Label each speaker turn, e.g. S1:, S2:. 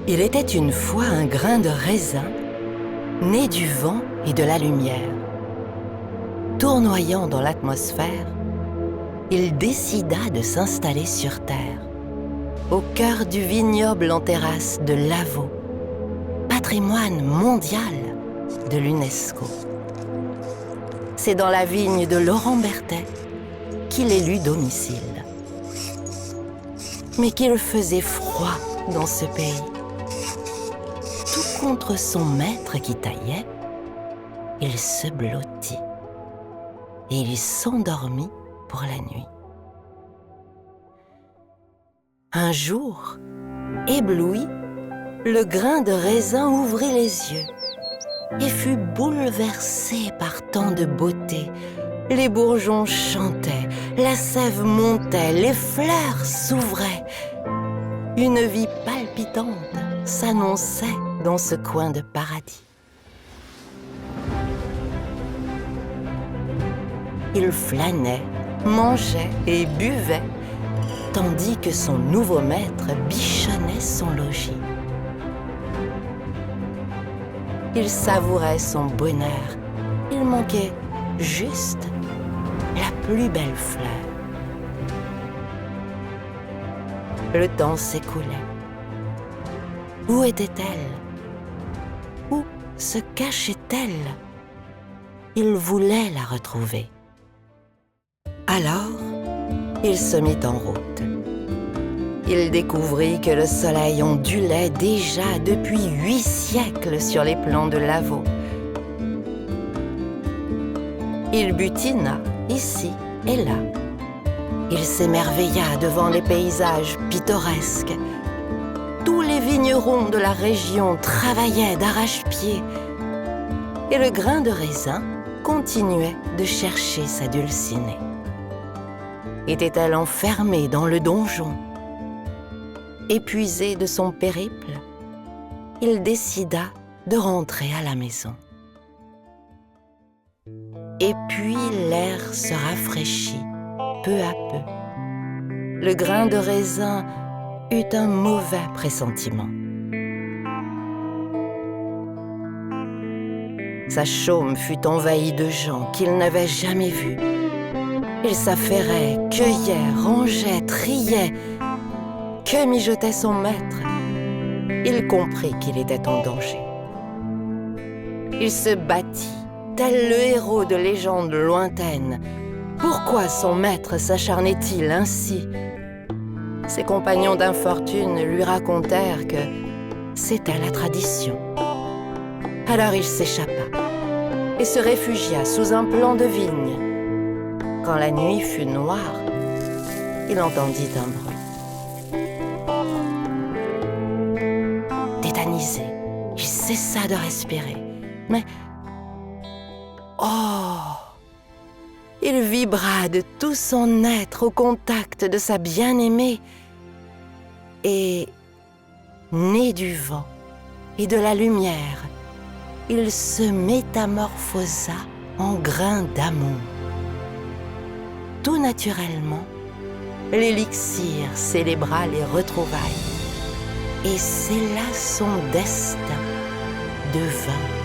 S1: Il était une fois un grain de raisin, né du vent et de la lumière. Tournoyant dans l'atmosphère, il décida de s'installer sur Terre, au cœur du vignoble en terrasse de Lavaux, patrimoine mondial de l'UNESCO. C'est dans la vigne de Laurent Berthet qu'il élut domicile. Mais qu'il faisait froid dans ce pays. Tout contre son maître qui taillait, il se blottit et il s'endormit pour la nuit. Un jour, ébloui, le grain de raisin ouvrit les yeux et fut bouleversé par tant de beauté. Les bourgeons chantaient, la sève montait, les fleurs s'ouvraient. Une vie palpitante s'annonçait dans ce coin de paradis. Il flânait, mangeait et buvait, tandis que son nouveau maître bichonnait son logis. Il savourait son bonheur. Il manquait juste la plus belle fleur. Le temps s'écoulait. Où était-elle? Où se cachait-elle? Il voulait la retrouver. Alors, il se mit en route. Il découvrit que le soleil ondulait déjà depuis 8 siècles sur les plans de Lavaux. Il butina ici et là. Il s'émerveilla devant les paysages pittoresques. Tous les vignerons de la région travaillaient d'arrache-pied. Et le grain de raisin continuait de chercher sa dulcinée. Était-elle enfermée dans le donjon? Épuisé de son périple, il décida de rentrer à la maison. Et puis l'air se rafraîchit peu à peu. Le grain de raisin eut un mauvais pressentiment. Sa chaume fut envahie de gens qu'il n'avait jamais vus. Il s'affairait, cueillait, rangeait, triait. Que mijotait son maître? Il comprit qu'il était en danger. Il se battit, tel le héros de légendes lointaines. Pourquoi son maître s'acharnait-il ainsi? Ses compagnons d'infortune lui racontèrent que c'était la tradition. Alors il s'échappa et se réfugia sous un plant de vigne. Quand la nuit fut noire, il entendit un bruit. Tétanisé, il cessa de respirer. Mais... oh! Il vibra de tout son être au contact de sa bien-aimée. Et, né du vent et de la lumière, il se métamorphosa en grain d'amour. Tout naturellement, l'élixir célébra les retrouvailles et scella son destin de vin.